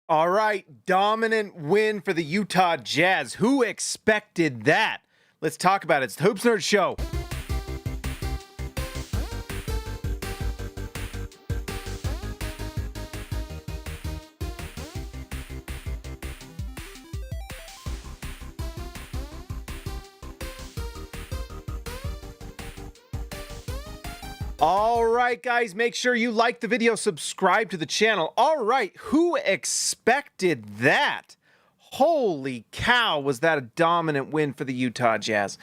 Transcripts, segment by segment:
All right, dominant win for the Utah Jazz. Who expected that? Let's talk about it. It's the Hoops Nerd Show. All right, guys, make sure you like the video, subscribe to the channel. All right, who expected that? Holy cow, was that a dominant win for the Utah Jazz?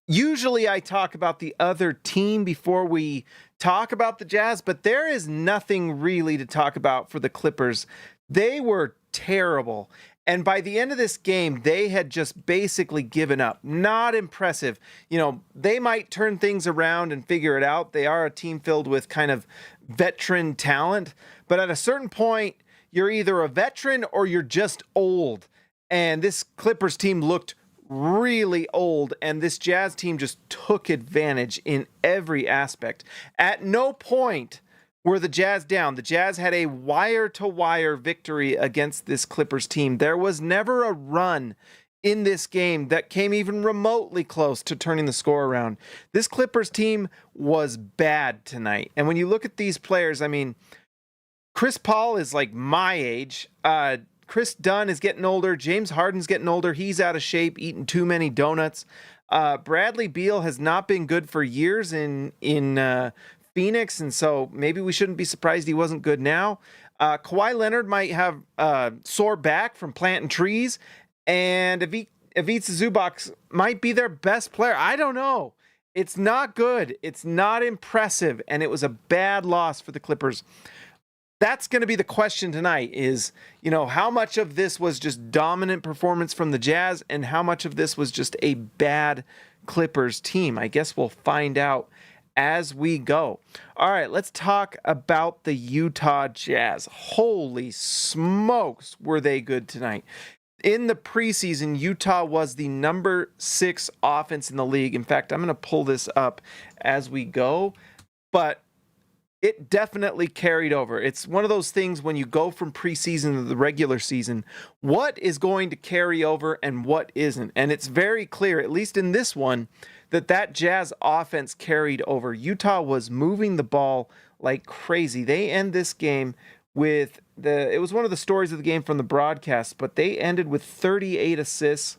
Usually I talk about the other team before we talk about the Jazz, but there is nothing really to talk about for the Clippers. They were terrible. And by the end of this game, they had just basically given up. Not impressive. You know, they might turn things around and figure it out. They are a team filled with kind of veteran talent. But at a certain point, you're either a veteran or you're just old. And this Clippers team looked really old, and this Jazz team just took advantage in every aspect. At no point were the Jazz down. The Jazz had a wire-to-wire victory against this Clippers team. There was never a run in this game that came even remotely close to turning the score around. This Clippers team was bad tonight. And when you look at these players, I mean, Chris Paul is like my age. Chris Dunn is getting older. James Harden's getting older. He's out of shape, eating too many donuts. Bradley Beal has not been good for years in Phoenix, and so maybe we shouldn't be surprised he wasn't good now. Kawhi Leonard might have sore back from planting trees, and Ivica Zubac might be their best player. I don't know. It's not good. It's not impressive, and it was a bad loss for the Clippers. That's going to be the question tonight is, you know, how much of this was just dominant performance from the Jazz and how much of this was just a bad Clippers team? I guess we'll find out as we go. All right, let's talk about the Utah Jazz. Holy smokes, were they good tonight. In the preseason, Utah was the number 6 offense in the league. In fact, I'm going to pull this up as we go, but it definitely carried over. It's one of those things when you go from preseason to the regular season, what is going to carry over and what isn't. And it's very clear, at least in this one, that Jazz offense carried over. Utah was moving the ball like crazy. They end this game with it was one of the stories of the game from the broadcast, but they ended with 38 assists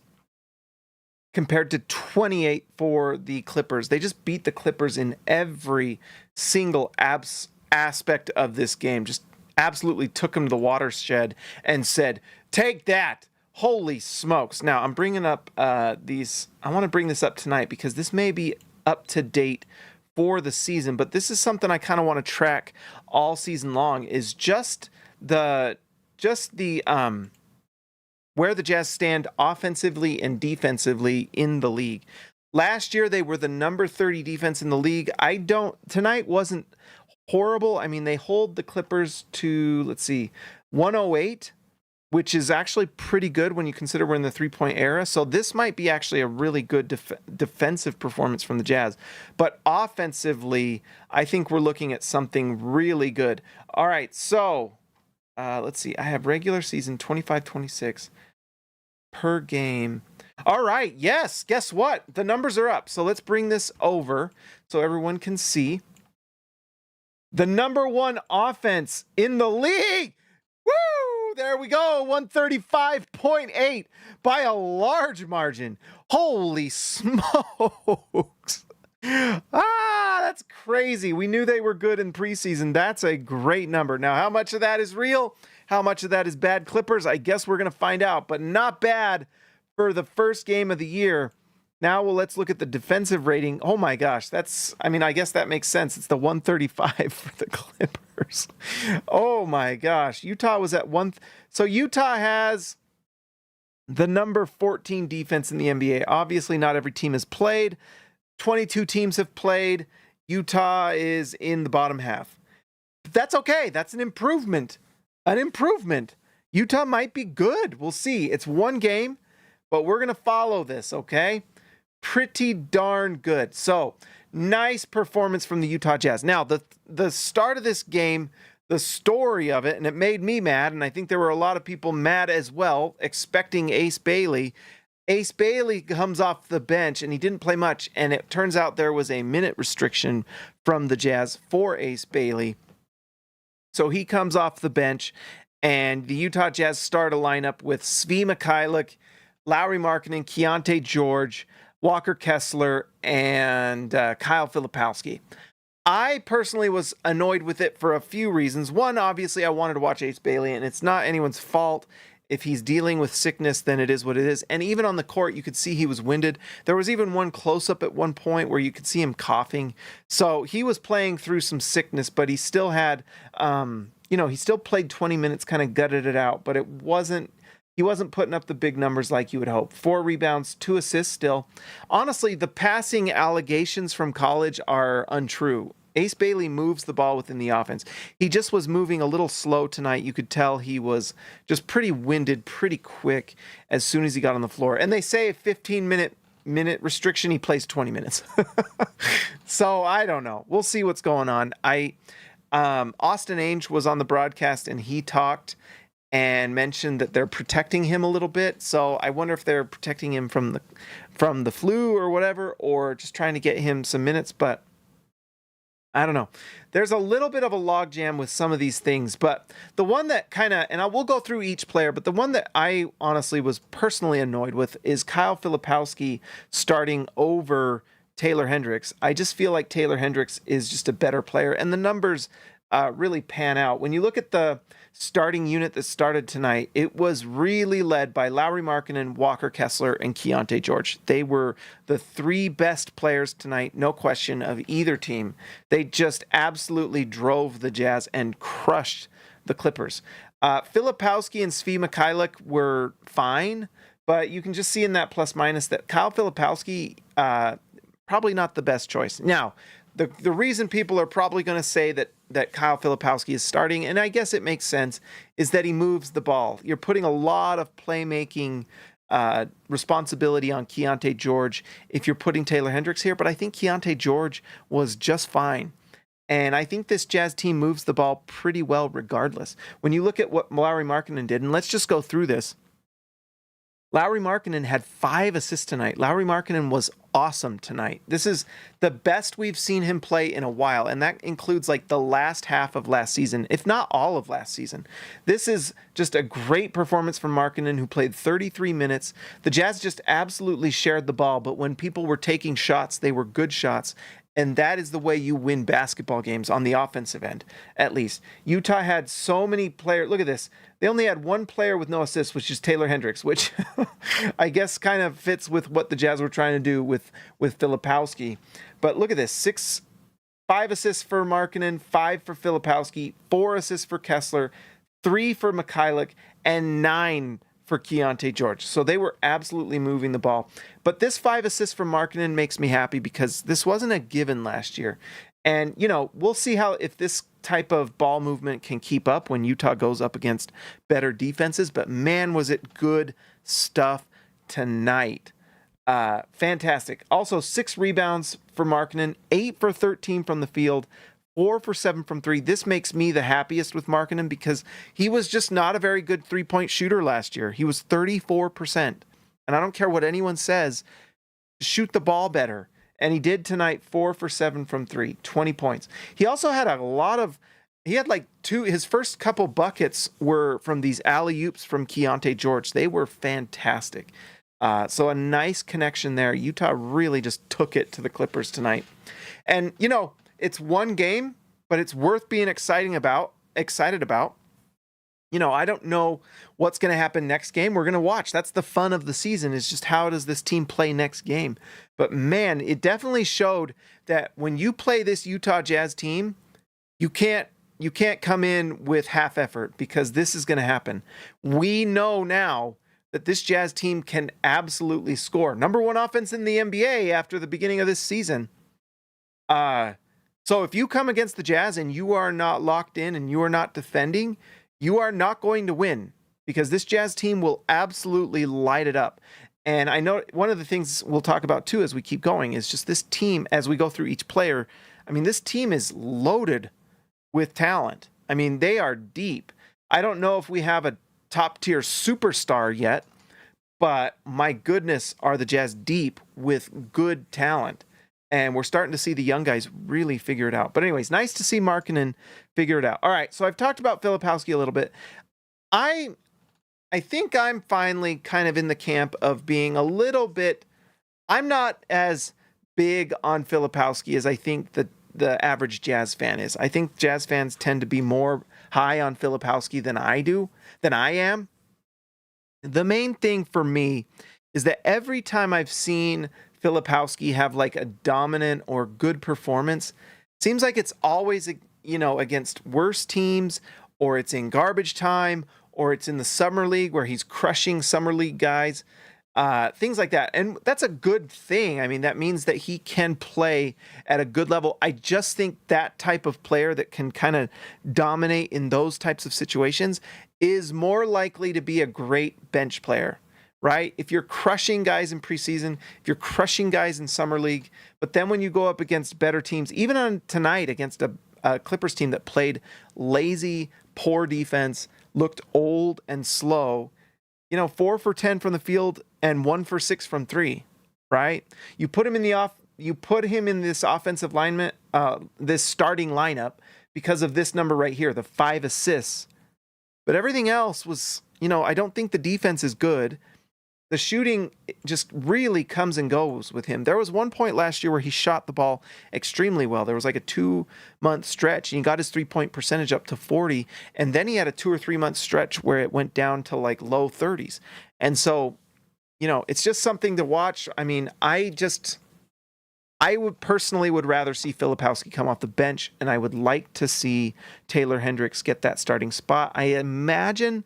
compared to 28 for the Clippers. They just beat the Clippers in every single aspect of this game. Just absolutely took them to the watershed and said, take that. Holy smokes. Now, I'm bringing up I want to bring this up tonight because this may be up to date for the season, but this is something I kind of want to track all season long is just the where the Jazz stand offensively and defensively in the league. Last year, they were the number 30 defense in the league. Tonight wasn't horrible. I mean, they hold the Clippers to, 108, which is actually pretty good when you consider we're in the three-point era. So this might be actually a really good defensive performance from the Jazz. But offensively, I think we're looking at something really good. All right, so let's see. I have regular season 25-26 per game. All right, yes, guess what? The numbers are up. So let's bring this over so everyone can see. The number 1 offense in the league. Woo! There we go. 135.8 by a large margin. Holy smokes. That's crazy. We knew they were good in preseason. That's a great number. Now, how much of that is real? How much of that is bad Clippers? I guess we're going to find out, but not bad for the first game of the year. Now, let's look at the defensive rating. Oh my gosh, I guess that makes sense. It's the 135 for the Clippers. Oh my gosh. Utah was at 1. So Utah has the number 14 defense in the NBA. Obviously, not every team has played. 22 teams have played. Utah is in the bottom half. That's okay. That's an improvement. An improvement. Utah might be good. We'll see. It's one game, but we're going to follow this, okay? Pretty darn good. So, nice performance from the Utah Jazz. Now, the start of this game, the story of it, and it made me mad, and I think there were a lot of people mad as well, expecting Ace Bailey. Ace Bailey comes off the bench, and he didn't play much, and it turns out there was a minute restriction from the Jazz for Ace Bailey. So he comes off the bench, and the Utah Jazz start a lineup with Svi Mikhailuk, Lauri Markkanen, Keyonte George, Walker Kessler, and Kyle Filipowski. I personally was annoyed with it for a few reasons. One, obviously, I wanted to watch Ace Bailey, and it's not anyone's fault. If he's dealing with sickness, then it is what it is. And even on the court, you could see he was winded. There was even one close-up at one point where you could see him coughing. So he was playing through some sickness, but he still had, he still played 20 minutes, kind of gutted it out, but he wasn't putting up the big numbers like you would hope. 4 rebounds, 2 assists still. Honestly, the passing allegations from college are untrue. Ace Bailey moves the ball within the offense. He just was moving a little slow tonight. You could tell he was just pretty winded, pretty quick as soon as he got on the floor. And they say a 15-minute restriction, he plays 20 minutes. So I don't know. We'll see what's going on. Austin Ainge was on the broadcast, and he talked and mentioned that they're protecting him a little bit. So I wonder if they're protecting him from the flu or whatever, or just trying to get him some minutes. But I don't know. There's a little bit of a logjam with some of these things, but the one that kind of, and I will go through each player, but the one that I honestly was personally annoyed with is Kyle Filipowski starting over Taylor Hendricks. I just feel like Taylor Hendricks is just a better player, and the numbers really pan out. When you look at the starting unit that started tonight, it was really led by Lauri Markkanen, Walker Kessler, and Keonte George. They were the 3 best players tonight, no question, of either team. They just absolutely drove the Jazz and crushed the Clippers. Filipowski and Svi Mikhailuk were fine, but you can just see in that plus-minus that Kyle Filipowski, probably not the best choice. Now, the reason people are probably going to say that Kyle Filipowski is starting, and I guess it makes sense, is that he moves the ball. You're putting a lot of playmaking responsibility on Keonte George if you're putting Taylor Hendricks here, but I think Keonte George was just fine. And I think this Jazz team moves the ball pretty well regardless. When you look at what Lauri Markkanen did, and let's just go through this. Lauri Markkanen had 5 assists tonight. Lauri Markkanen was awesome tonight. This is the best we've seen him play in a while, and that includes like the last half of last season, if not all of last season. This is just a great performance from Markkanen, who played 33 minutes. The Jazz just absolutely shared the ball, but when people were taking shots, they were good shots. And that is the way you win basketball games on the offensive end, at least. Utah had so many players. Look at this. They only had 1 player with no assists, which is Taylor Hendricks, which I guess kind of fits with what the Jazz were trying to do with Filipowski. But look at this. 5 assists for Markkanen, 5 for Filipowski, 4 assists for Kessler, 3 for Mikhailuk, and 9 for Keonte George. So they were absolutely moving the ball. But this 5 assists from Markkanen makes me happy because this wasn't a given last year. And, we'll see if this type of ball movement can keep up when Utah goes up against better defenses. But man, was it good stuff tonight. Fantastic. Also, 6 rebounds for Markkanen, 8 for 13 from the field, 4 for 7 from 3. This makes me the happiest with Markkanen because he was just not a very good 3-point shooter last year. He was 34%. And I don't care what anyone says, shoot the ball better. And he did tonight, 4 for 7 from 3, 20 points. He also had his first couple buckets were from these alley-oops from Keonte George. They were fantastic. So a nice connection there. Utah really just took it to the Clippers tonight. And, it's one game, but it's worth being excited about. I don't know what's going to happen next game. We're going to watch. That's the fun of the season, is just how does this team play next game. But man, it definitely showed that when you play this Utah Jazz team, you can't come in with half effort, because this is going to happen. We know now that this Jazz team can absolutely score. Number 1 offense in the NBA after the beginning of this season. So if you come against the Jazz and you are not locked in and you are not defending, you are not going to win, because this Jazz team will absolutely light it up. And I know one of the things we'll talk about too as we keep going is just this team, as we go through each player. I mean, this team is loaded with talent. I mean, they are deep. I don't know if we have a top-tier superstar yet, but my goodness, are the Jazz deep with good talent. And we're starting to see the young guys really figure it out. But anyways, nice to see Markkanen figure it out. All right, so I've talked about Filipowski a little bit. I think I'm finally kind of in the camp of being a little bit... I'm not as big on Filipowski as I think the average Jazz fan is. I think Jazz fans tend to be more high on Filipowski than I am. The main thing for me is that every time I've seen Filipowski have like a dominant or good performance, seems like it's always, against worse teams, or it's in garbage time, or it's in the summer league where he's crushing summer league guys, things like that. And that's a good thing. I mean, that means that he can play at a good level. I just think that type of player that can kind of dominate in those types of situations is more likely to be a great bench player, right? If you're crushing guys in preseason, if you're crushing guys in summer league, but then when you go up against better teams, even on tonight against a Clippers team that played lazy, poor defense, looked old and slow, 4 for 10 from the field and 1 for 6 from 3, right? You put him in this offensive lineman, this starting lineup because of this number right here, the 5 assists. But everything else was, I don't think the defense is good. The shooting just really comes and goes with him. There was one point last year where he shot the ball extremely well. There was like a 2-month stretch, and he got his 3-point percentage up to 40. And then he had a 2 or 3 month stretch where it went down to like low 30s. And so, it's just something to watch. I mean, I would personally rather see Filipowski come off the bench, and I would like to see Taylor Hendricks get that starting spot. I imagine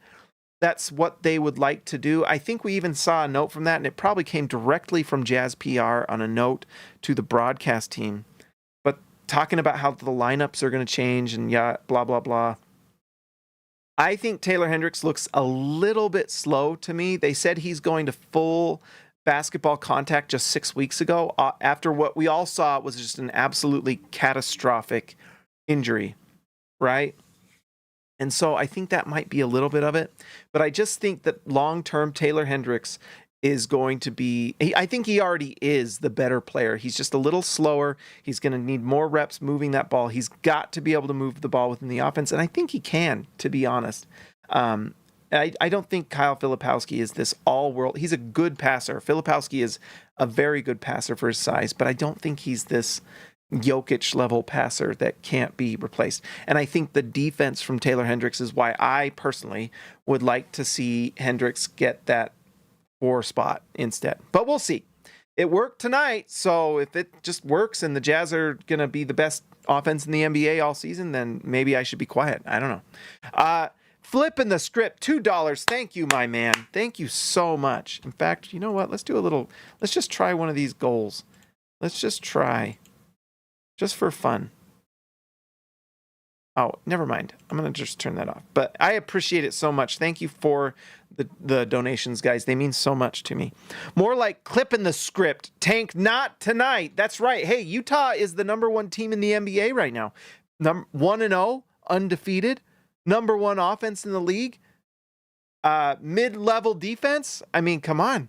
that's what they would like to do. I think we even saw a note from that, and it probably came directly from Jazz PR on a note to the broadcast team. But talking about how the lineups are going to change and blah, blah, blah. I think Taylor Hendricks looks a little bit slow to me. They said he's going to full basketball contact just 6 weeks ago after what we all saw was just an absolutely catastrophic injury, right? And so I think that might be a little bit of it. But I just think that long-term Taylor Hendricks is going to be... I think he already is the better player. He's just a little slower. He's going to need more reps moving that ball. He's got to be able to move the ball within the offense. And I think he can, to be honest. I don't think Kyle Filipowski is this all-world... He's a good passer. Filipowski is a very good passer for his size. But I don't think he's this Jokic level passer that can't be replaced. And I think the defense from Taylor Hendricks is why I personally would like to see Hendricks get that 4 spot instead. But we'll see. It worked tonight, so if it just works and the Jazz are going to be the best offense in the NBA all season, then maybe I should be quiet. I don't know. Flipping the script, $2. Thank you, my man. Thank you so much. In fact, you know what? Let's just try one of these goals. Let's just try. Just for fun. Oh, never mind. I'm going to just turn that off. But I appreciate it so much. Thank you for the donations, guys. They mean so much to me. More like clipping the script. Tank not tonight. That's right. Hey, Utah is the #1 team in the NBA right now. 1-0, undefeated. #1 offense in the league. Mid-level defense. I mean, come on.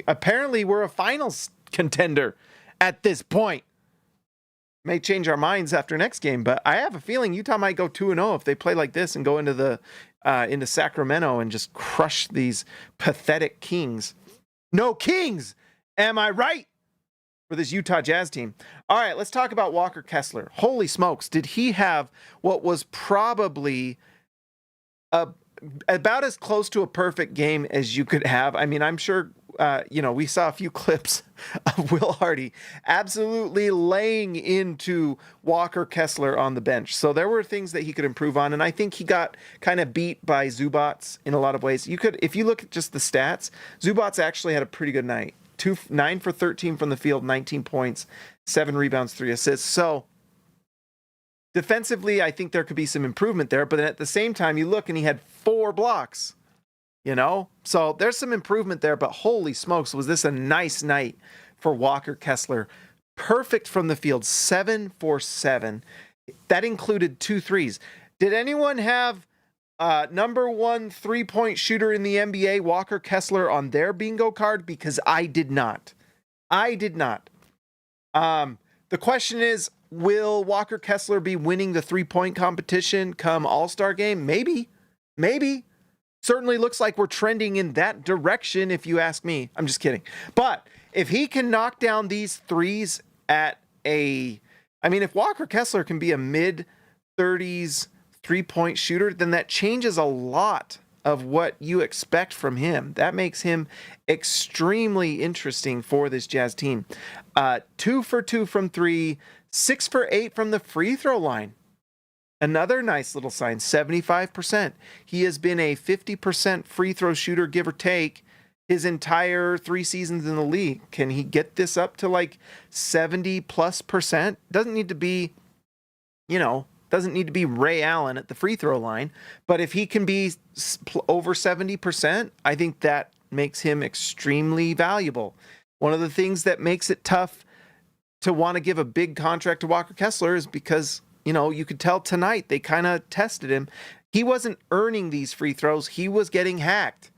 Apparently, we're a finals contender at this point. May change our minds after next game, but I have a feeling Utah might go 2-0 if they play like this and go into Sacramento and just crush these pathetic Kings. No Kings, am I right? For this Utah Jazz team. All right, let's talk about Walker Kessler. Holy smokes, did he have what was probably about as close to a perfect game as you could have? I mean, I'm sure. We saw a few clips of Will Hardy absolutely laying into Walker Kessler on the bench. So there were things that he could improve on. And I think he got kind of beat by Zubats in a lot of ways. If you look at just the stats, Zubats actually had a pretty good night. 9 for 13 from the field, 19 points, 7 rebounds, 3 assists. So defensively, I think there could be some improvement there. But at the same time, you look and he had 4 blocks. So there's some improvement there, but holy smokes, was this a nice night for Walker Kessler. Perfect from the field, 7 for 7. That included 2 threes. Did anyone have #1 3-point shooter in the NBA, Walker Kessler, on their bingo card? Because I did not. I did not. The question is, will Walker Kessler be winning the 3-point competition come All-Star game? Maybe. Maybe. Certainly looks like we're trending in that direction, if you ask me. I'm just kidding. But if he can knock down these threes at if Walker Kessler can be a mid-30s 3-point shooter, then that changes a lot of what you expect from him. That makes him extremely interesting for this Jazz team. 2 for 2 from 3, 6 for 8 from the free throw line. Another nice little sign, 75%. He has been a 50% free throw shooter, give or take, his entire 3 seasons in the league. Can he get this up to like 70+%? Doesn't need to be, doesn't need to be Ray Allen at the free throw line, but if he can be over 70%, I think that makes him extremely valuable. One of the things that makes it tough to want to give a big contract to Walker Kessler is because, you could tell tonight they kind of tested him. He wasn't earning these free throws. He was getting hacked,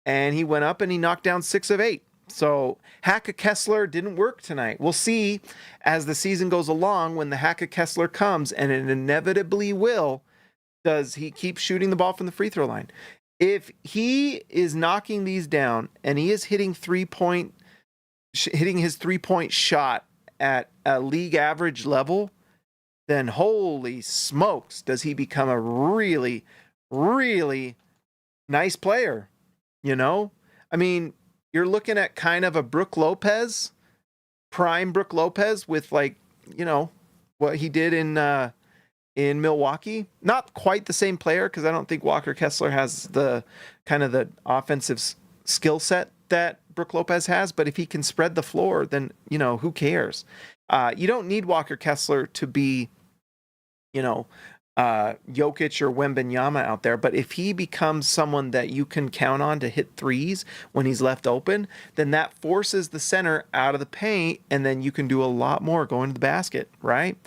and he went up and he knocked down 6 of 8. So hack of Kessler didn't work tonight. We'll see as the season goes along when the hack of Kessler comes, and it inevitably will. Does he keep shooting the ball from the free throw line? If he is knocking these down and he is hitting his 3-point shot at a league average level, then holy smokes, does he become a really, really nice player? You're looking at kind of a Brook Lopez, prime Brook Lopez with what he did in Milwaukee. Not quite the same player, because I don't think Walker Kessler has the kind of the offensive skill set that Brook Lopez has, but if he can spread the floor, then, who cares? You don't need Walker Kessler to be, Jokic or Wembanyama out there, but if he becomes someone that you can count on to hit threes when he's left open, then that forces the center out of the paint, and then you can do a lot more going to the basket, right?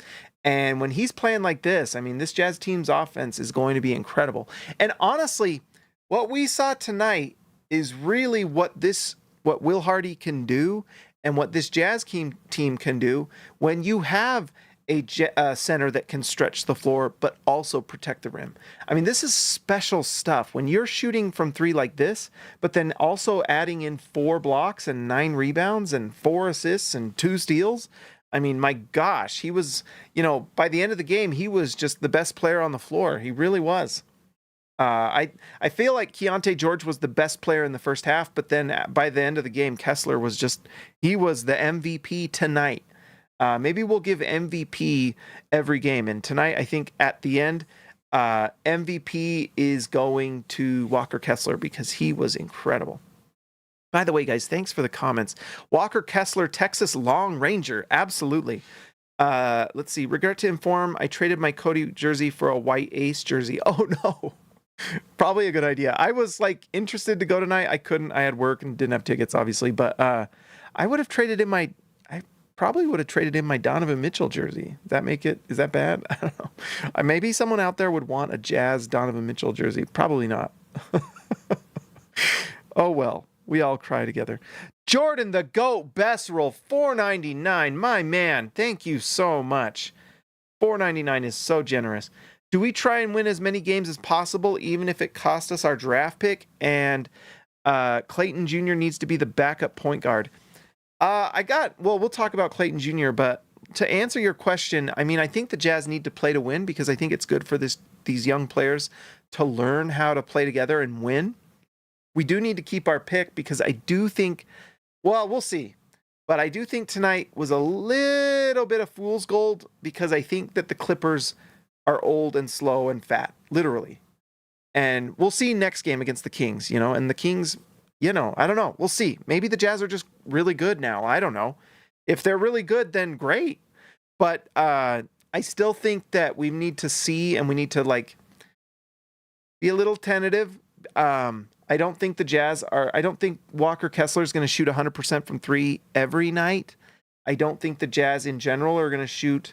And when he's playing like this, this Jazz team's offense is going to be incredible. And honestly, what we saw tonight is really what Will Hardy can do and what this Jazz team can do when you have a center that can stretch the floor but also protect the rim. This is special stuff. When you're shooting from 3 like this, but then also adding in 4 blocks and 9 rebounds and 4 assists and 2 steals, my gosh, he was, by the end of the game, he was just the best player on the floor. He really was. I feel like Keonte George was the best player in the first half, but then by the end of the game, Kessler was he was the MVP tonight. Maybe we'll give MVP every game. And tonight, I think at the end, MVP is going to Walker Kessler because he was incredible. By the way, guys, thanks for the comments. Walker Kessler, Texas Long Ranger. Absolutely. Let's see. Regret to inform, I traded my Cody jersey for a white Ace jersey. Oh, no. Probably a good idea. I was interested to go tonight. I couldn't. I had work and didn't have tickets, obviously. But I would have traded in my... probably would have traded in my Donovan Mitchell jersey. Is that bad? I don't know. Maybe someone out there would want a Jazz Donovan Mitchell jersey. Probably not. Oh, well, we all cry together. Jordan the GOAT Best Roll, $4.99. My man, thank you so much. $4.99 is so generous. Do we try and win as many games as possible, even if it costs us our draft pick? And Clayton Jr. needs to be the backup point guard. We'll talk about Clayton Jr., but to answer your question, I think the Jazz need to play to win because I think it's good for these young players to learn how to play together and win. We do need to keep our pick because I do think, we'll see, but I do think tonight was a little bit of fool's gold because I think that the Clippers are old and slow and fat, literally. And we'll see next game against the Kings, and the Kings... I don't know. We'll see. Maybe the Jazz are just really good now. I don't know. If they're really good, then great. But I still think that we need to see and we need to be a little tentative. I don't think the Jazz are. I don't think Walker Kessler is going to shoot 100% from 3 every night. I don't think the Jazz in general are going to shoot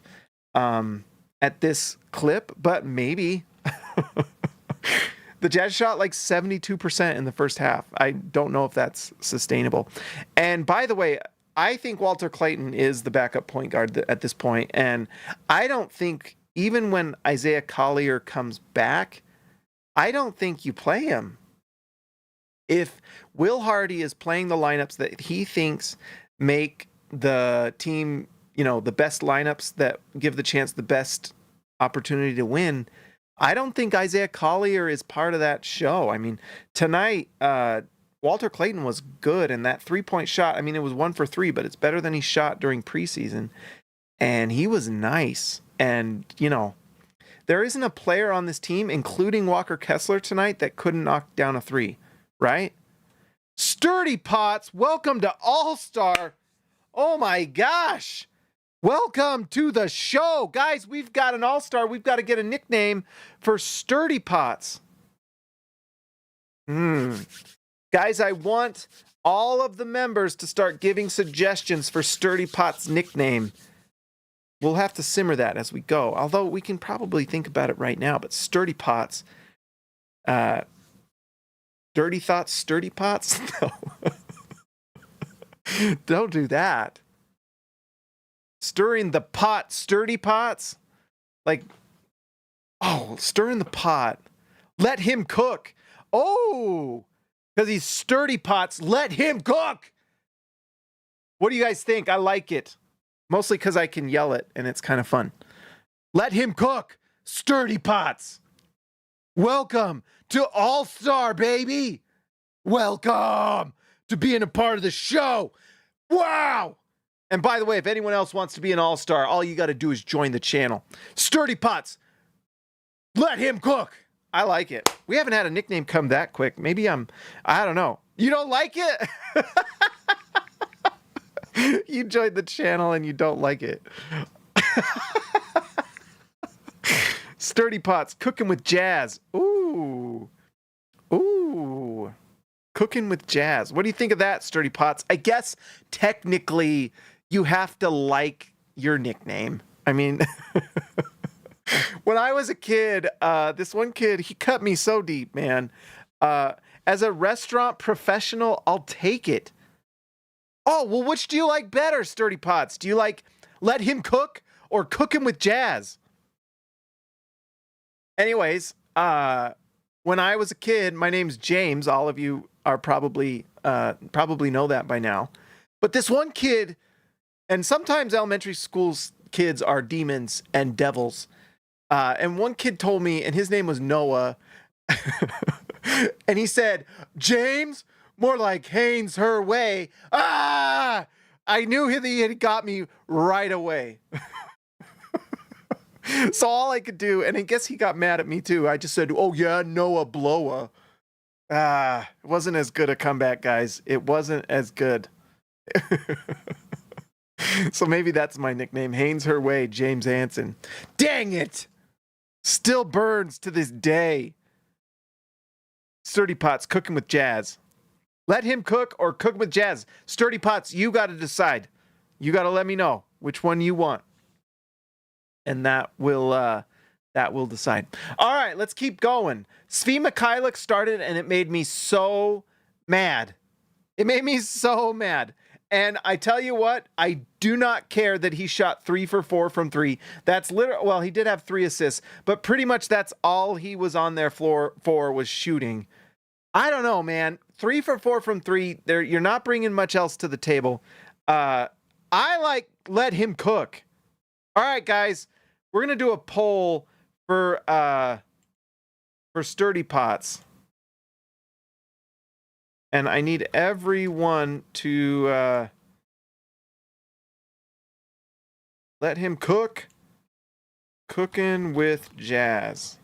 at this clip, but maybe. The Jazz shot like 72% in the first half. I don't know if that's sustainable. And by the way, I think Walter Clayton is the backup point guard at this point. And I don't think, even when Isaiah Collier comes back, I don't think you play him. If Will Hardy is playing the lineups that he thinks make the team, the best lineups that give the chance the best opportunity to win, I don't think Isaiah Collier is part of that show. I mean, tonight, Walter Clayton was good, and that three-point shot, I mean, it was 1 for 3, but it's better than he shot during preseason. And he was nice. And, there isn't a player on this team, including Walker Kessler tonight, that couldn't knock down a three, right? Sturdy Potts, welcome to All-Star. Oh my gosh. Welcome to the show. Guys, we've got an all-star. We've got to get a nickname for Sturdy Potts. Guys, I want all of the members to start giving suggestions for Sturdy Potts' nickname. We'll have to simmer that as we go, although we can probably think about it right now. But Sturdy Potts. Dirty Thoughts, Sturdy Potts? No. Don't do that. Stirring the pot, Sturdy Potts? Stirring the pot. Let him cook. Oh, because he's Sturdy Potts. Let him cook. What do you guys think? I like it. Mostly because I can yell it, and it's kind of fun. Let him cook. Sturdy Potts. Welcome to All-Star, baby. Welcome to being a part of the show. Wow. And by the way, if anyone else wants to be an all-star, all you got to do is join the channel. Sturdy Potts, let him cook. I like it. We haven't had a nickname come that quick. Maybe I don't know. You don't like it? You joined the channel and you don't like it. Sturdy Potts, cooking with jazz. Ooh. Cooking with jazz. What do you think of that, Sturdy Potts? I guess technically you have to like your nickname. I mean, when I was a kid, this one kid, he cut me so deep, man. As a restaurant professional, I'll take it. Oh, well, which do you like better, Sturdy Potts? Do you like let him cook or cook him with jazz? Anyways, when I was a kid, my name's James. All of you are probably know that by now. But this one kid, and sometimes elementary school's kids are demons and devils. And one kid told me, and his name was Noah, and he said, James, more like Haynes her way. Ah! I knew he had got me right away. So all I could do, and I guess he got mad at me too. I just said, oh yeah, Noah Blowa. It wasn't as good a comeback, guys. It wasn't as good. So maybe that's my nickname. Haynes her way, James Hansen. Dang it! Still burns to this day. Sturdy Potts, cooking with jazz. Let him cook or cook with jazz. Sturdy Potts, you got to decide. You got to let me know which one you want. And that will decide. All right, let's keep going. Svi Mikhailuk started, and it made me so mad. It made me so mad. And I tell you what, I do not care that he shot 3 for 4 from 3. That's literally, well, he did have 3 assists, but pretty much that's all he was on their floor for was shooting. I don't know, man. 3 for 4 from 3. You're not bringing much else to the table. I like let him cook. All right, guys. We're going to do a poll for Sturdy Potts. And I need everyone to let him cook. Cooking with jazz.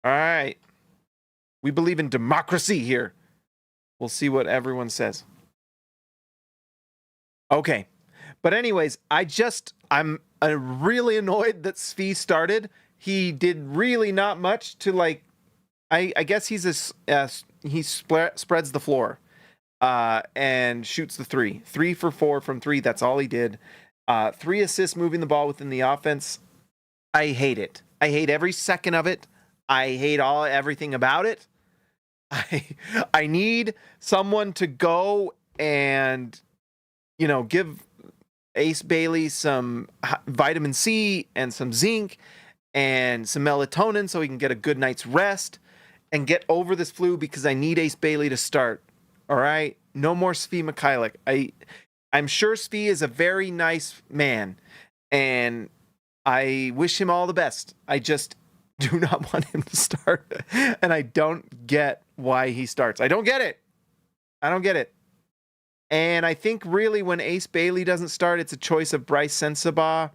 All right. We believe in democracy here. We'll see what everyone says. Okay. But anyways, I'm really annoyed that Svi started. He did really not much to I guess he spreads the floor and shoots the 3. 3 for 4 from 3. That's all he did. 3 assists moving the ball within the offense. I hate it. I hate every second of it. I hate everything about it. I need someone to go and, give Ace Bailey some vitamin C and some zinc and some melatonin so he can get a good night's rest and get over this flu, because I need Ace Bailey to start. All right? No more Svi Mikhailuk. I'm sure Svi is a very nice man, and I wish him all the best. I just do not want him to start, and I don't get why he starts. I don't get it. And I think really when Ace Bailey doesn't start, it's a choice of Bryce Sensabaugh,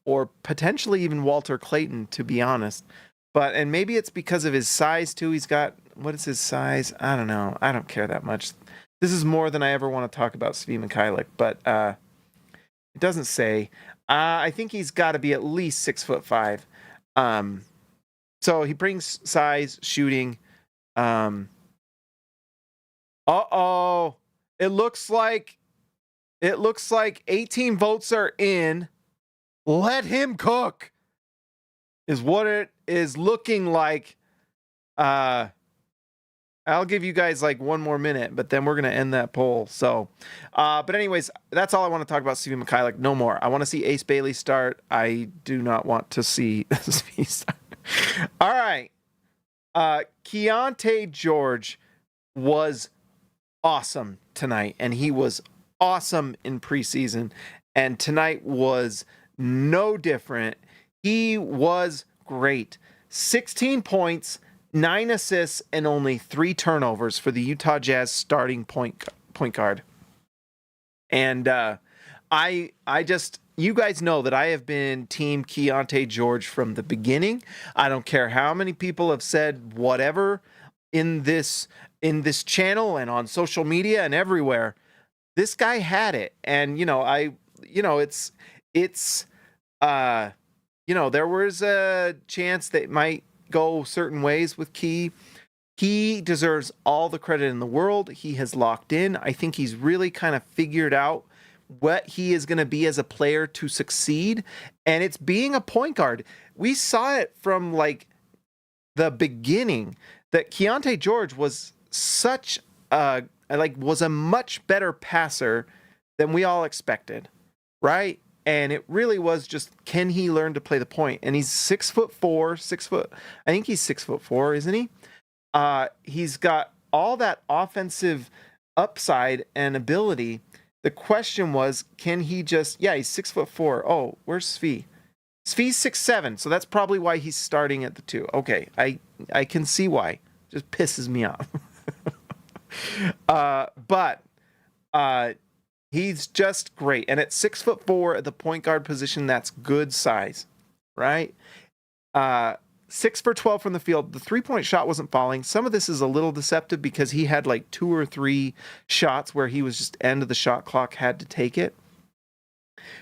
or potentially even Walter Clayton, to be honest. And maybe it's because of his size too. He's got, what is his size? I don't know. I don't care that much. This is more than I ever want to talk about Svi Mikhailuk, but it doesn't say. I think he's got to be at least 6'5". So he brings size, shooting. Uh-oh. It looks like 18 votes are in. Let him cook is what it is looking like. I'll give you guys like one more minute, but then we're going to end that poll. So, but anyways, that's all I want to talk about Svi Mikhailuk. No more. I want to see Ace Bailey start. I do not want to see Svi start. All right. Keonte George was awesome tonight, and he was awesome in preseason, and tonight was no different. He was great. 16 points, 9 assists, and only 3 turnovers for the Utah Jazz starting point guard. And you guys know that I have been team Keyonte George from the beginning. I don't care how many people have said whatever in this channel and on social media and everywhere. This guy had it. And, there was a chance that it might go certain ways with Key. He deserves all the credit in the world. He has locked in. I think he's really kind of figured out what he is going to be as a player to succeed. And it's being a point guard. We saw it from like the beginning that Keonte George was was a much better passer than we all expected, right? And it really was just, can he learn to play the point? And he's 6'4", I think he's 6'4", isn't he? He's got all that offensive upside and ability. The question was, can he just, he's 6'4". Oh, where's Svi? Svi's 6'7", so that's probably why he's starting at the 2. Okay, I can see why. Just pisses me off. But he's just great. And at 6'4" at the point guard position, that's good size, right? 6 for 12 from the field. The 3-point shot wasn't falling. Some of this is a little deceptive because he had like 2 or 3 shots where he was just end of the shot clock, had to take it.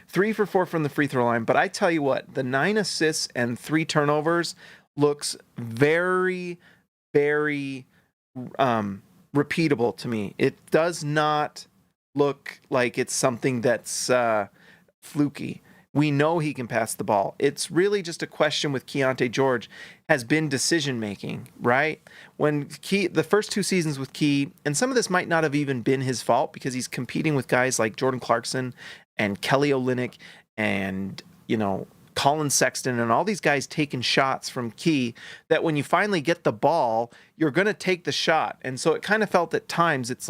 3 for 4 from the free throw line. But I tell you what, the 9 assists and 3 turnovers looks very, very repeatable to me. It does not look like it's something that's fluky. We know he can pass the ball. It's really just a question with Keonte George has been decision making, right? When the first 2 seasons with Key, and some of this might not have even been his fault because he's competing with guys like Jordan Clarkson and Kelly Olynyk and, Colin Sexton and all these guys taking shots from Key, that when you finally get the ball, you're going to take the shot. And so it kind of felt at times, it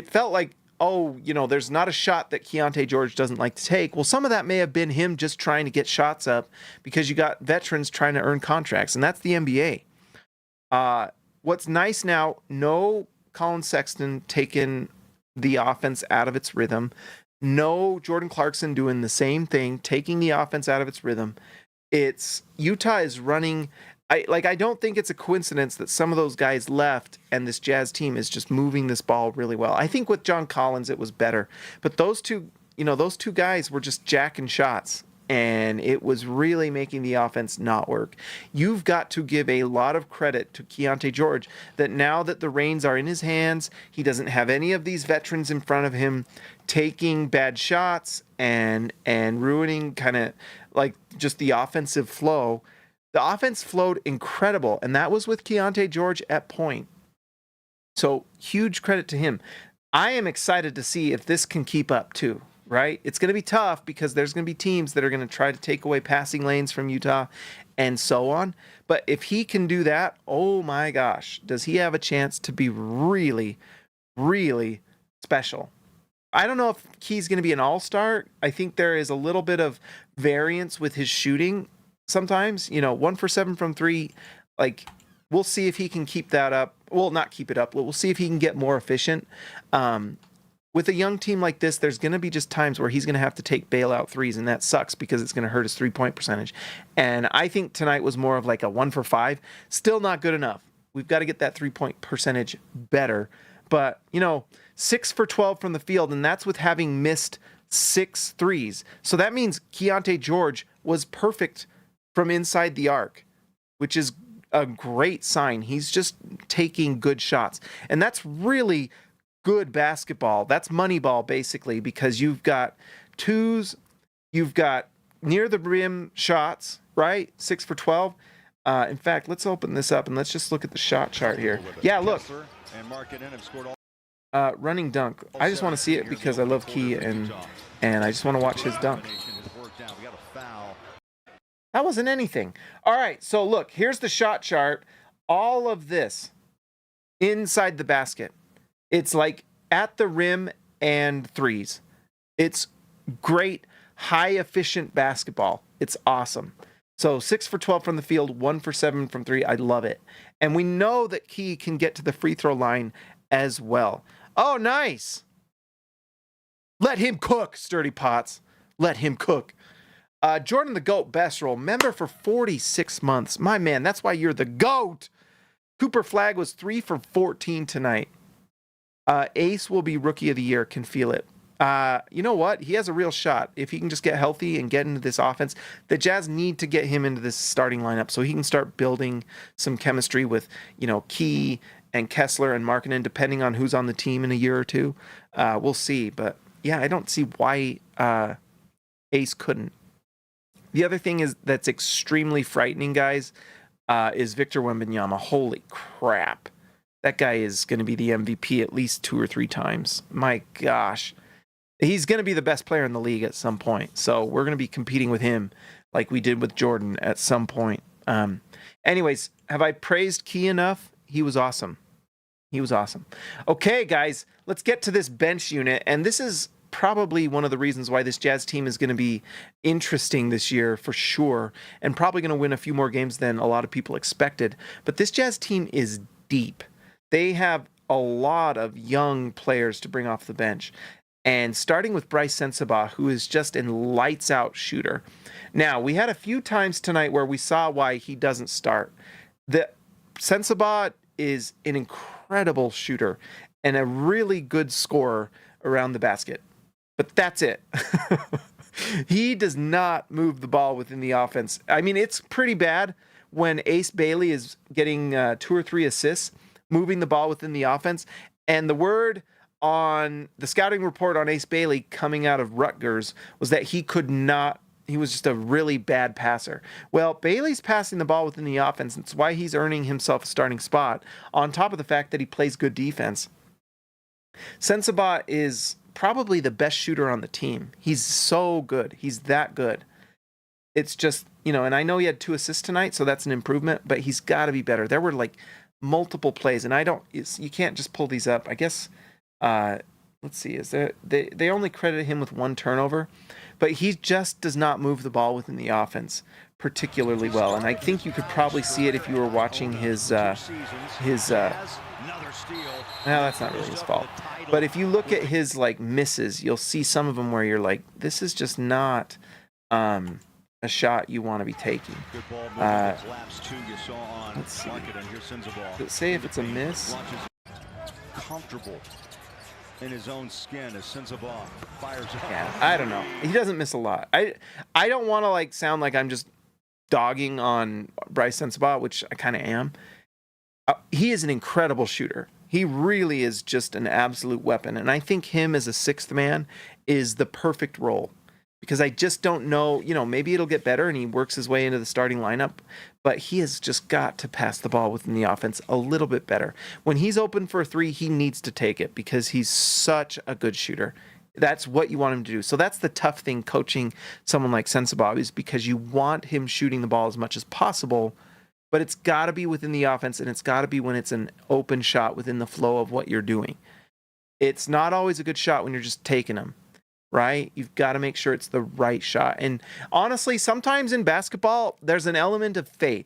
felt like, there's not a shot that Keonte George doesn't like to take. Well, some of that may have been him just trying to get shots up because you got veterans trying to earn contracts, and that's the NBA. What's nice now, no Colin Sexton taking the offense out of its rhythm. No Jordan Clarkson doing the same thing, taking the offense out of its rhythm. It's Utah is running. I don't think it's a coincidence that some of those guys left and this Jazz team is just moving this ball really well. I think with John Collins it was better, but those two guys were just jacking shots, and it was really making the offense not work. You've got to give a lot of credit to Keonte George that now that the reins are in his hands, he doesn't have any of these veterans in front of him taking bad shots and ruining, kind of like just the offensive flow. The offense flowed incredible, and that was with Keyonte George at point. So huge credit to him. I am excited to see if this can keep up too, right? It's going to be tough because there's going to be teams that are going to try to take away passing lanes from Utah and so on. But if he can do that, oh my gosh, does he have a chance to be really, really special? I don't know if Key's going to be an all-star. I think there is a little bit of variance with his shooting sometimes. 1 for 7 from 3. Like, we'll see if he can keep that up. Well, not keep it up. We'll see if he can get more efficient. With a young team like this, there's going to be just times where he's going to have to take bailout threes, and that sucks because it's going to hurt his three-point percentage. And I think tonight was more of like a 1 for 5. Still not good enough. We've got to get that three-point percentage better. But, 6 for 12 from the field, and that's with having missed 6 threes. So that means Keonte George was perfect from inside the arc, which is a great sign. He's just taking good shots. And that's really good basketball. That's money ball, basically, because you've got twos, you've got near the rim shots, right? 6 for 12. In fact, let's open this up and let's just look at the shot chart here. Yeah, look. Running dunk. I just want to see it because I love Key and I just want to watch his dunk. That wasn't anything. All right, so look, here's the shot chart. All of this inside the basket. It's like at the rim and threes. It's great, high efficient basketball. It's awesome. So 6 for 12 from the field, 1 for 7 from 3. I love it. And we know that Key can get to the free throw line as well. Oh, nice. Let him cook, Sturdy Potts. Let him cook. Jordan the GOAT best role, member for 46 months. My man, that's why you're the GOAT. Cooper Flagg was 3 for 14 tonight. Ace will be rookie of the year. Can feel it. You know what? He has a real shot. If he can just get healthy and get into this offense, the Jazz need to get him into this starting lineup so he can start building some chemistry with, Key and Kessler and Markkanen, depending on who's on the team in a year or two. We'll see. But, yeah, I don't see why Ace couldn't. The other thing is that's extremely frightening, guys, is Victor Wembanyama. Holy crap. That guy is going to be the MVP at least 2 or 3 times. My gosh. He's going to be the best player in the league at some point. So we're going to be competing with him like we did with Jordan at some point. Anyways, have I praised Key enough? He was awesome. He was awesome. Okay, guys, let's get to this bench unit. And this is probably one of the reasons why this Jazz team is going to be interesting this year for sure, and probably going to win a few more games than a lot of people expected. But this Jazz team is deep. They have a lot of young players to bring off the bench. And starting with Bryce Sensabaugh, who is just a lights-out shooter. Now, we had a few times tonight where we saw why he doesn't start. The Sensabaugh is an incredible shooter and a really good scorer around the basket. But that's it. He does not move the ball within the offense. I mean, it's pretty bad when Ace Bailey is getting 2 or 3 assists, moving the ball within the offense. And the word on the scouting report on Ace Bailey coming out of Rutgers was that he was just a really bad passer. Well, Bailey's passing the ball within the offense. It's why he's earning himself a starting spot, on top of the fact that he plays good defense. Sensabaugh is probably the best shooter on the team. He's so good. He's that good. It's just, and I know he had 2 assists tonight, so that's an improvement, but he's got to be better. There were like multiple plays, and you can't just pull these up. I guess, let's see, they only credited him with 1 turnover, but he just does not move the ball within the offense particularly well. And I think you could probably see it if you were watching his no, that's not really his fault. But if you look at his misses, you'll see some of them where you're like, this is just not a shot you want to be taking. Let's see. Does it say if it's a miss? Comfortable in his own skin as Sensabaugh fires it. Yeah, I don't know. He doesn't miss a lot. I don't want to sound like I'm just dogging on Bryce Sensabaugh, which I kind of am. He is an incredible shooter. He really is just an absolute weapon. And I think him as a 6th man is the perfect role because I just don't know, maybe it'll get better and he works his way into the starting lineup, but he has just got to pass the ball within the offense a little bit better. When he's open for a three, he needs to take it because he's such a good shooter. That's what you want him to do. So that's the tough thing coaching someone like Sensabaugh, is because you want him shooting the ball as much as possible, but it's got to be within the offense, and it's got to be when it's an open shot within the flow of what you're doing. It's not always a good shot when you're just taking them, right? You've got to make sure it's the right shot. And honestly, sometimes in basketball, there's an element of faith.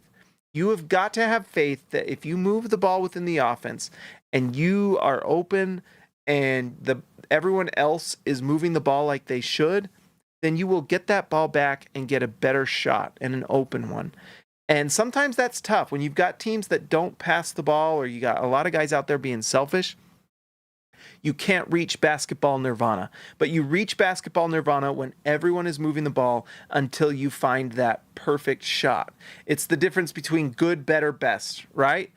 You have got to have faith that if you move the ball within the offense and you are open and everyone else is moving the ball like they should, then you will get that ball back and get a better shot, and an open one. And sometimes that's tough when you've got teams that don't pass the ball, or you got a lot of guys out there being selfish. You can't reach basketball nirvana, but you reach basketball nirvana when everyone is moving the ball until you find that perfect shot. It's the difference between good, better, best, right?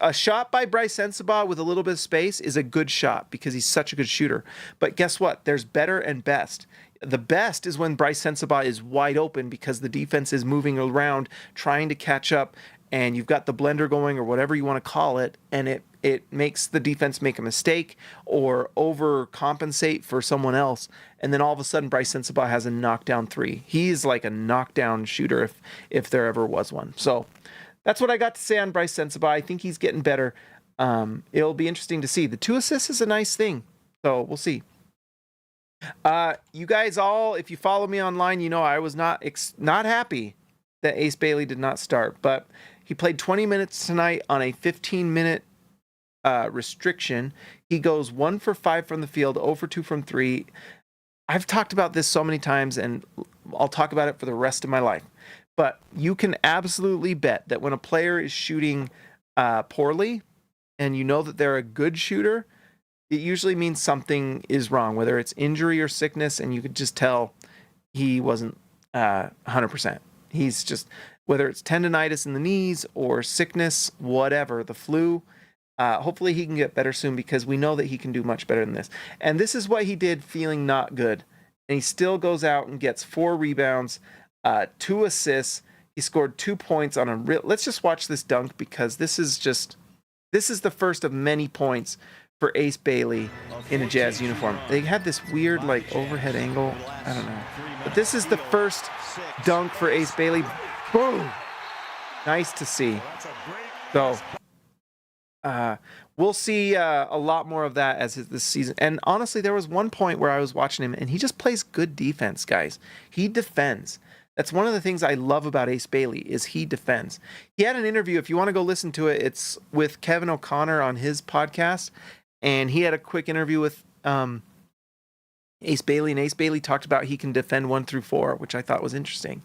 A shot by Bryce Sensabaugh with a little bit of space is a good shot because he's such a good shooter. But guess what? There's better and best. The best is when Bryce Sensabaugh is wide open because the defense is moving around trying to catch up, and you've got the blender going, or whatever you want to call it, and it makes the defense make a mistake or overcompensate for someone else, and then all of a sudden Bryce Sensabaugh has a knockdown three. He's like a knockdown shooter if there ever was one. So that's what I got to say on Bryce Sensabaugh. I think he's getting better. It'll be interesting to see. The 2 assists is a nice thing, so we'll see. You guys all, if you follow me online, you know I was not happy that Ace Bailey did not start, but he played 20 minutes tonight on a 15-minute restriction. He goes 1 for 5 from the field, 0 for 2 from 3. I've talked about this so many times, and I'll talk about it for the rest of my life. But you can absolutely bet that when a player is shooting poorly, and you know that they're a good shooter, it usually means something is wrong, whether it's injury or sickness, and you could just tell he wasn't 100%. He's just, whether it's tendonitis in the knees or sickness, whatever, the flu, hopefully he can get better soon, because we know that he can do much better than this. And this is what he did feeling not good. And he still goes out and gets 4 rebounds, 2 assists. He scored 2 points on a let's just watch this dunk, because this is the first of many points for Ace Bailey in a Jazz uniform. They had this weird overhead angle. I don't know. But this is the first dunk for Ace Bailey. Boom! Nice to see. So we'll see a lot more of that as this season. And honestly, there was one point where I was watching him, and he just plays good defense, guys. He defends. That's one of the things I love about Ace Bailey, is he defends. He had an interview, if you want to go listen to it, it's with Kevin O'Connor on his podcast, and he had a quick interview with Ace Bailey, and Ace Bailey talked about he can defend 1 through 4, which I thought was interesting.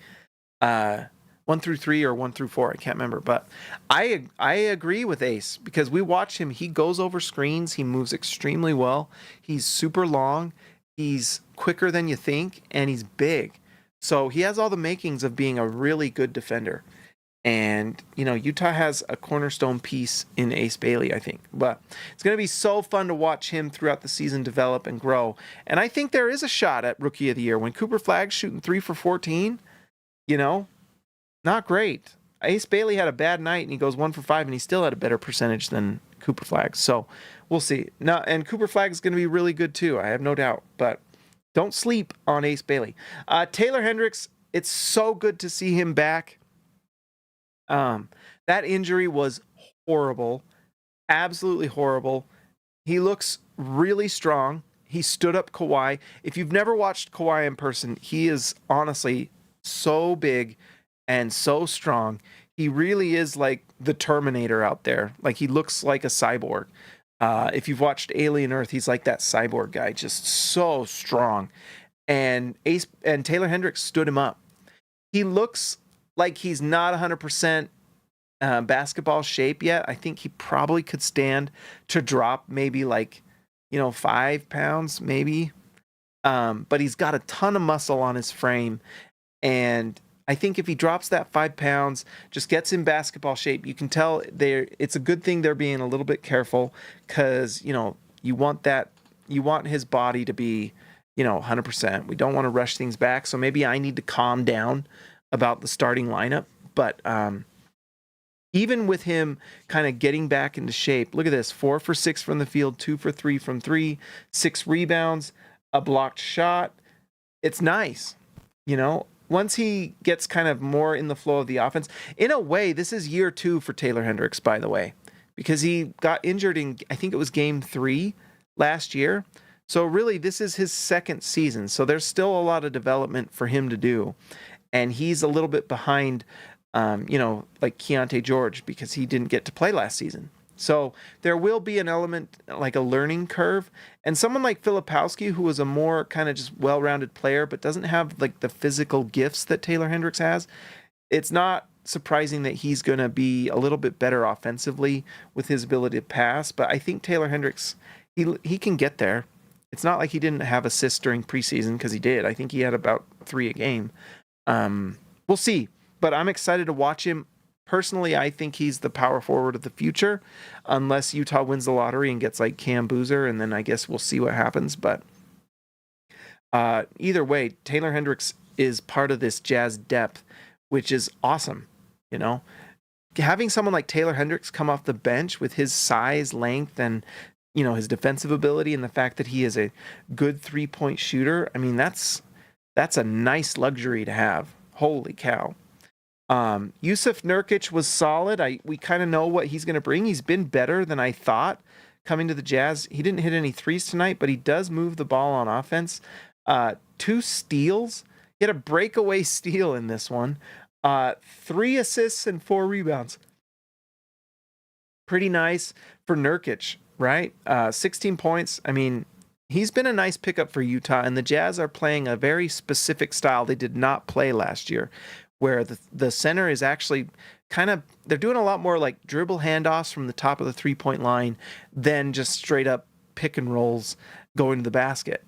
1 through 3 or 1 through 4, I can't remember, but I agree with Ace, because we watch him. He goes over screens. He moves extremely well. He's super long. He's quicker than you think, and he's big. So he has all the makings of being a really good defender. And, Utah has a cornerstone piece in Ace Bailey, I think. But it's going to be so fun to watch him throughout the season develop and grow. And I think there is a shot at Rookie of the Year. When Cooper Flagg's shooting 3 for 14, not great. Ace Bailey had a bad night, and he goes 1 for 5, and he still had a better percentage than Cooper Flagg. So we'll see. Now, and Cooper Flagg is going to be really good too, I have no doubt. But don't sleep on Ace Bailey. Taylor Hendricks, it's so good to see him back. That injury was horrible, absolutely horrible. He looks really strong. He stood up Kawhi. If you've never watched Kawhi in person, he is honestly so big and so strong. He really is like the Terminator out there. Like, he looks like a cyborg. If you've watched Alien Earth, he's like that cyborg guy, just so strong. And Taylor Hendricks stood him up. He looks like he's not 100% basketball shape yet. I think he probably could stand to drop maybe 5 pounds maybe. But he's got a ton of muscle on his frame. And I think if he drops that 5 pounds, just gets in basketball shape, you can tell it's a good thing they're being a little bit careful, because, you want his body to be 100%. We don't want to rush things back. So maybe I need to calm down about the starting lineup. But even with him kind of getting back into shape, look at this, 4 for 6 from the field, 2 for 3 from 3, 6 rebounds, a blocked shot. It's nice, once he gets kind of more in the flow of the offense. In a way, this is year 2 for Taylor Hendricks, by the way, because he got injured in, I think it was game 3 last year. So really, this is his second season. So there's still a lot of development for him to do. And he's a little bit behind, like Keonte George, because he didn't get to play last season. So there will be an element, like a learning curve. And someone like Filipowski, who was a more kind of just well-rounded player, but doesn't have like the physical gifts that Taylor Hendricks has, it's not surprising that he's going to be a little bit better offensively with his ability to pass. But I think Taylor Hendricks, he can get there. It's not like he didn't have assists during preseason, because he did. I think he had about 3 a game. We'll see. But I'm excited to watch him. Personally, I think he's the power forward of the future, unless Utah wins the lottery and gets like Cam Boozer, and then I guess we'll see what happens. But either way, Taylor Hendricks is part of this Jazz depth, which is awesome. Having someone like Taylor Hendricks come off the bench with his size, length, and his defensive ability, and the fact that he is a good 3-point shooter, I mean, that's a nice luxury to have. Holy cow. Yusuf Nurkic was solid. We kind of know what he's going to bring. He's been better than I thought coming to the Jazz. He didn't hit any threes tonight, but he does move the ball on offense. 2 steals. He had a breakaway steal in this one. 3 assists and 4 rebounds. Pretty nice for Nurkic, right? 16 points. I mean, he's been a nice pickup for Utah, and the Jazz are playing a very specific style they did not play last year, where the center is actually they're doing a lot more like dribble handoffs from the top of the 3-point line than just straight up pick and rolls going to the basket.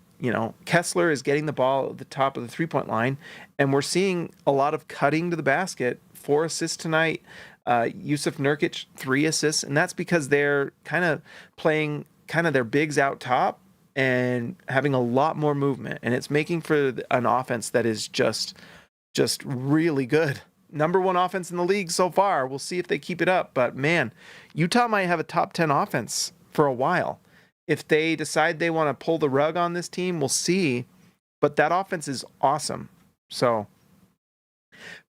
Kessler is getting the ball at the top of the 3-point line, and we're seeing a lot of cutting to the basket. 4 assists tonight. Yusuf Nurkic, 3 assists, and that's because they're kind of playing their bigs out top and having a lot more movement, and it's making for an offense that is just really good. Number 1 offense in the league so far. We'll see if they keep it up. But man, Utah might have a top 10 offense for a while. If they decide they want to pull the rug on this team, we'll see. But that offense is awesome. So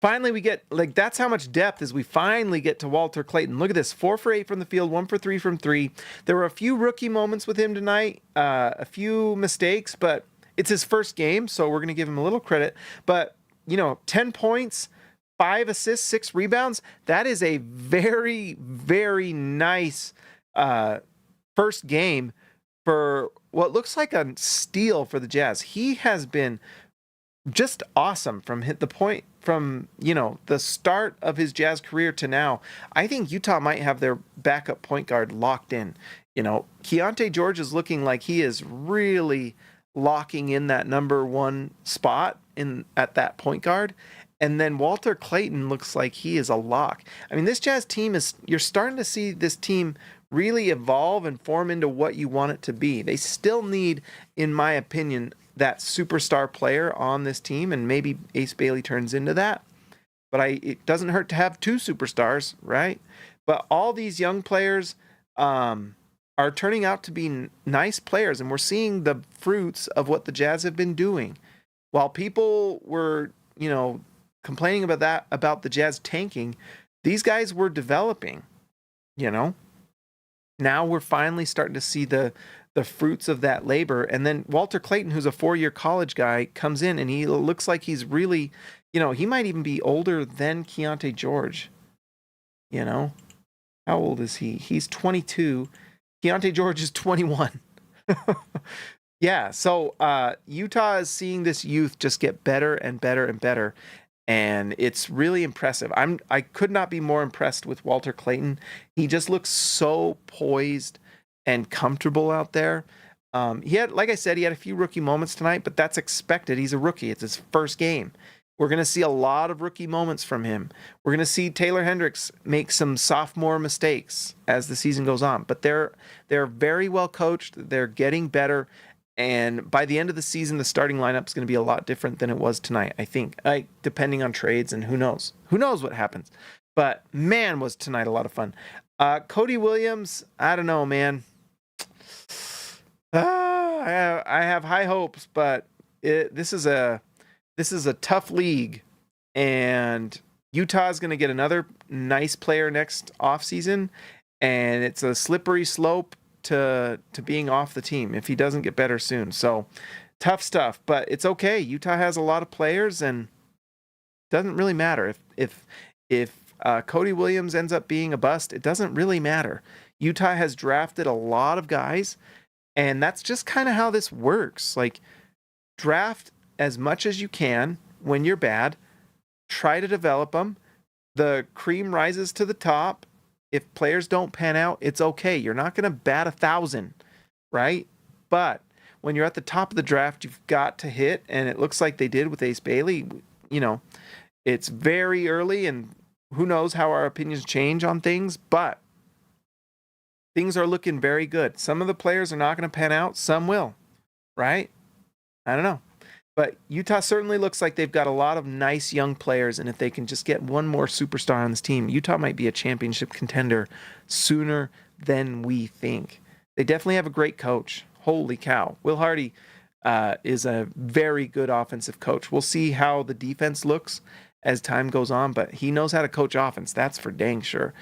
finally we get, that's how much depth as we finally get to Walter Clayton. Look at this, 4 for 8 from the field, 1 for 3 from 3. There were a few rookie moments with him tonight, a few mistakes, but it's his first game, so we're going to give him a little credit. But 10 points, 5 assists, 6 rebounds. That is a very, very nice first game for what looks like a steal for the Jazz. He has been just awesome from the start of his Jazz career to now. I think Utah might have their backup point guard locked in. Keonte George is looking like he is really locking in that number 1 spot at that point guard. And then Walter Clayton looks like he is a lock. I mean, this Jazz team you're starting to see this team really evolve and form into what you want it to be. They still need, in my opinion, that superstar player on this team, and maybe Ace Bailey turns into that. But it doesn't hurt to have 2 superstars, right? But all these young players are turning out to be nice players, and we're seeing the fruits of what the Jazz have been doing. While people were, complaining about the Jazz tanking, these guys were developing, Now we're finally starting to see the fruits of that labor. And then Walter Clayton, who's a 4-year college guy, comes in, and he looks like he's really, he might even be older than Keonte George. How old is he? He's 22. Keonte George is 21. Yeah, so Utah is seeing this youth just get better and better and better, and it's really impressive. I could not be more impressed with Walter Clayton. He just looks so poised and comfortable out there. He had, like I said, he had a few rookie moments tonight, but that's expected. He's a rookie. It's his first game. We're going to see a lot of rookie moments from him. We're going to see Taylor Hendricks make some sophomore mistakes as the season goes on, but they're very well coached. They're getting better. And by the end of the season, the starting lineup is going to be a lot different than it was tonight, I think. Depending on trades and who knows. Who knows what happens. But, man, was tonight a lot of fun. Cody Williams, I don't know, man. I have high hopes, but this is a tough league. And Utah is going to get another nice player next offseason. And it's a slippery slope to being off the team if he doesn't get better soon. So tough stuff, but it's okay. Utah has a lot of players, and it doesn't really matter if Cody Williams ends up being a bust. It doesn't really matter. Utah has drafted a lot of guys, and that's just kind of how this works. Like, draft as much as you can when you're bad. Try to develop them. The cream rises to the top. If players don't pan out, it's okay. You're not going to bat 1,000, right? But when you're at the top of the draft, you've got to hit, and it looks like they did with Ace Bailey. You know, it's very early, and who knows how our opinions change on things, but things are looking very good. Some of the players are not going to pan out. Some will, right? I don't know. But Utah certainly looks like they've got a lot of nice young players, and if they can just get one more superstar on this team, Utah might be a championship contender sooner than we think. They definitely have a great coach. Holy cow. Will Hardy is a very good offensive coach. We'll see how the defense looks as time goes on, but he knows how to coach offense. That's for dang sure.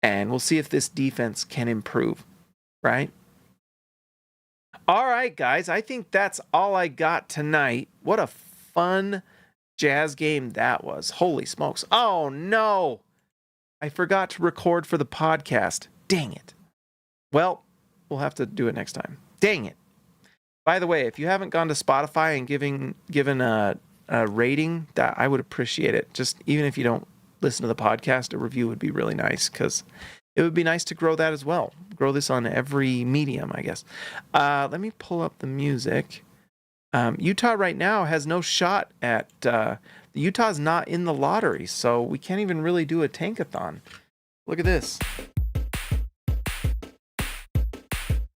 And we'll see if this defense can improve, right? All right, guys, I think that's all I got tonight. What a fun Jazz game that was. Holy smokes. Oh, no. I forgot to record for the podcast. Dang it. Well, we'll have to do it next time. Dang it. By the way, if you haven't gone to Spotify and given a rating, that I would appreciate it. Just even if you don't listen to the podcast, a review would be really nice, because it would be nice to grow that as well. Grow this on every medium, I guess. Let me pull up the music. Utah right now has no shot at... Utah's not in the lottery, so we can't even really do a tankathon. Look at this.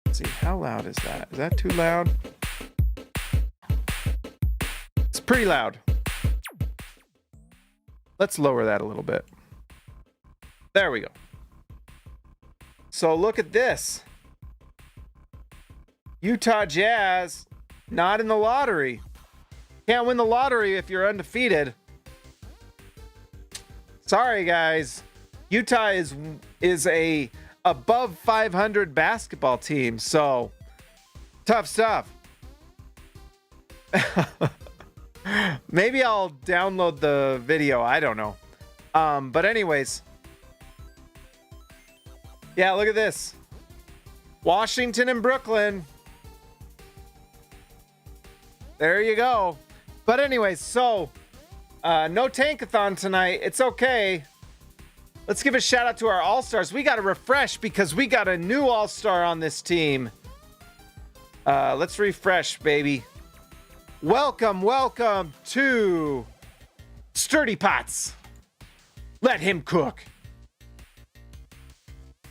Let's see, how loud is that? Is that too loud? It's pretty loud. Let's lower that a little bit. There we go. So look at this. Utah Jazz not in the lottery. Can't win the lottery if you're undefeated. Sorry, guys. Utah is a above 500 basketball team, so tough stuff. Maybe I'll download the video. I don't know. But anyways. Yeah, look at this. Washington and Brooklyn. There you go. But anyways, so no tankathon tonight. It's okay. Let's give a shout out to our All-Stars. We got to refresh because we got a new All-Star on this team. Let's refresh, baby. Welcome to Sturdy Pots. Let him cook.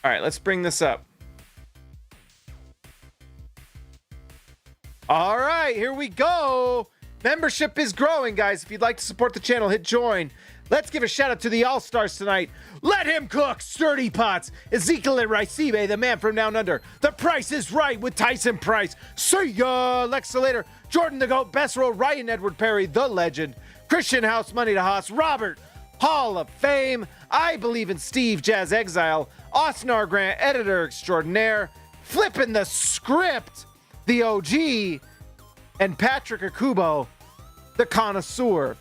All right, let's bring this up. All right, here we go. Membership is growing, guys. If you'd like to support the channel, hit join. Let's give a shout out to the All-Stars tonight. Let him cook, Sturdy Pots. Ezekiel Raicibe, the man from Down Under. The Price is Right with Tyson Price. See ya. Lex Slater, Jordan the Goat, Best Row, Ryan Edward Perry, the legend. Christian House, Money to Haas, Robert, Hall of Fame. I Believe in Steve, Jazz Exile. Austin R. Grant, Editor Extraordinaire. Flipping the Script, the OG. And Patrick Akubo, the Connoisseur.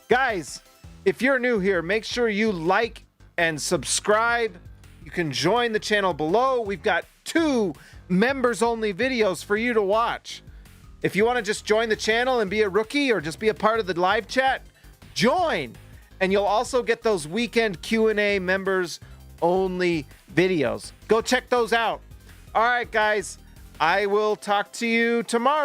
Guys, if you're new here, make sure you like and subscribe. You can join the channel below. We've got 2 members-only videos for you to watch. If you want to just join the channel and be a rookie or just be a part of the live chat, join. And you'll also get those weekend Q&A members-only videos. Go check those out. All right, guys. I will talk to you tomorrow.